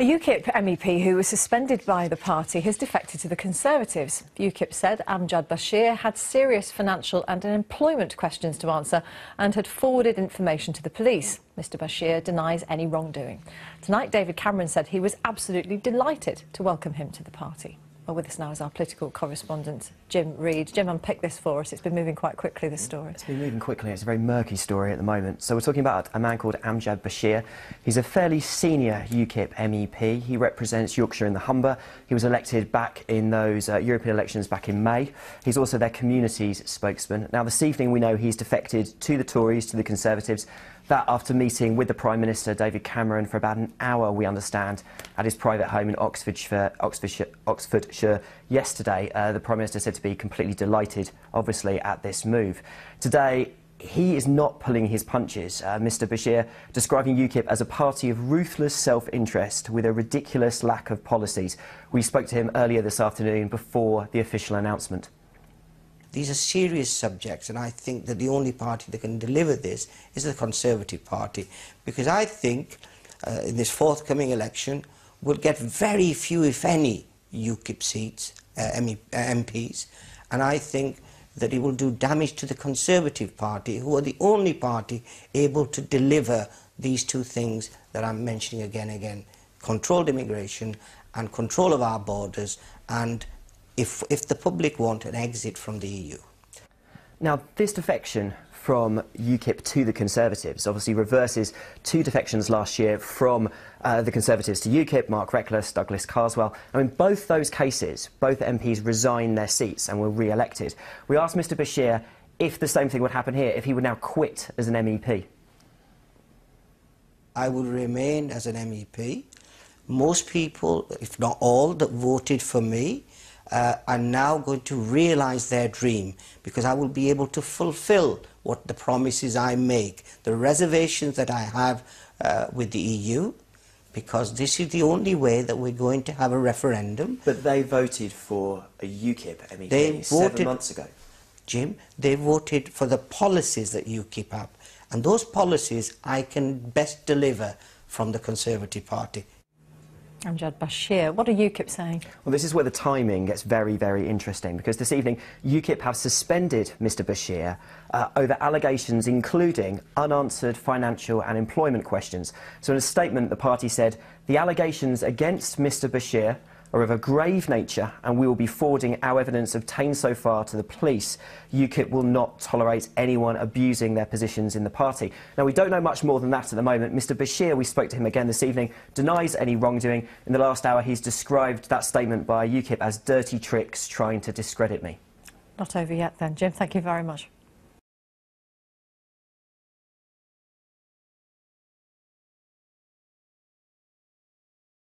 A UKIP MEP who was suspended by the party has defected to the Conservatives. UKIP said Amjad Bashir had serious financial and employment questions to answer and had forwarded information to the police. Mr Bashir denies any wrongdoing. Tonight, David Cameron said he was absolutely delighted to welcome him to the party. Well, with us now is our political correspondent, Jim Reid. Jim, unpick this for us. It's been moving quite quickly, this story. It's been moving quickly. It's a very murky story at the moment. So we're talking about a man called Amjad Bashir. He's a fairly senior UKIP MEP. He represents Yorkshire and the Humber. He was elected back in those European elections back in May. He's also their communities spokesman. Now, this evening we know he's defected to the Tories, to the Conservatives. That after meeting with the Prime Minister, David Cameron, for about an hour, we understand, at his private home in Oxfordshire yesterday. The Prime Minister said to be completely delighted, obviously, at this move. Today, he is not pulling his punches. Mr Bashir describing UKIP as a party of ruthless self-interest with a ridiculous lack of policies. We spoke to him earlier this afternoon before the official announcement. These are serious subjects, and I think that the only party that can deliver this is the Conservative Party, because I think in this forthcoming election we'll get very few, if any, UKIP seats, MPs, and I think that it will do damage to the Conservative Party, who are the only party able to deliver these two things that I'm mentioning again and again: controlled immigration and control of our borders, and if the public want an exit from the EU. Now, this defection from UKIP to the Conservatives obviously reverses two defections last year from the Conservatives to UKIP, Mark Reckless, Douglas Carswell. I mean, both those cases, both MPs resigned their seats and were re-elected. We asked Mr Bashir if the same thing would happen here, if he would now quit as an MEP. I would remain as an MEP. Most people, if not all, that voted for me are now going to realise their dream, because I will be able to fulfil what the promises I make, the reservations that I have with the EU, because this is the only way that we're going to have a referendum. But they voted for a UKIP MEP 7 months ago. Jim, they voted for the policies that UKIP have, and those policies I can best deliver from the Conservative Party. Amjad Bashir, what are UKIP saying? Well, this is where the timing gets very, very interesting, because this evening UKIP have suspended Mr Bashir over allegations including unanswered financial and employment questions. So in a statement, the party said, "The allegations against Mr Bashir are of a grave nature and we will be forwarding our evidence obtained so far to the police. UKIP will not tolerate anyone abusing their positions in the party." Now, we don't know much more than that at the moment. Mr Bashir, we spoke to him again this evening, denies any wrongdoing. In the last hour, he's described that statement by UKIP as dirty tricks trying to discredit me. Not over yet then. Jim, thank you very much.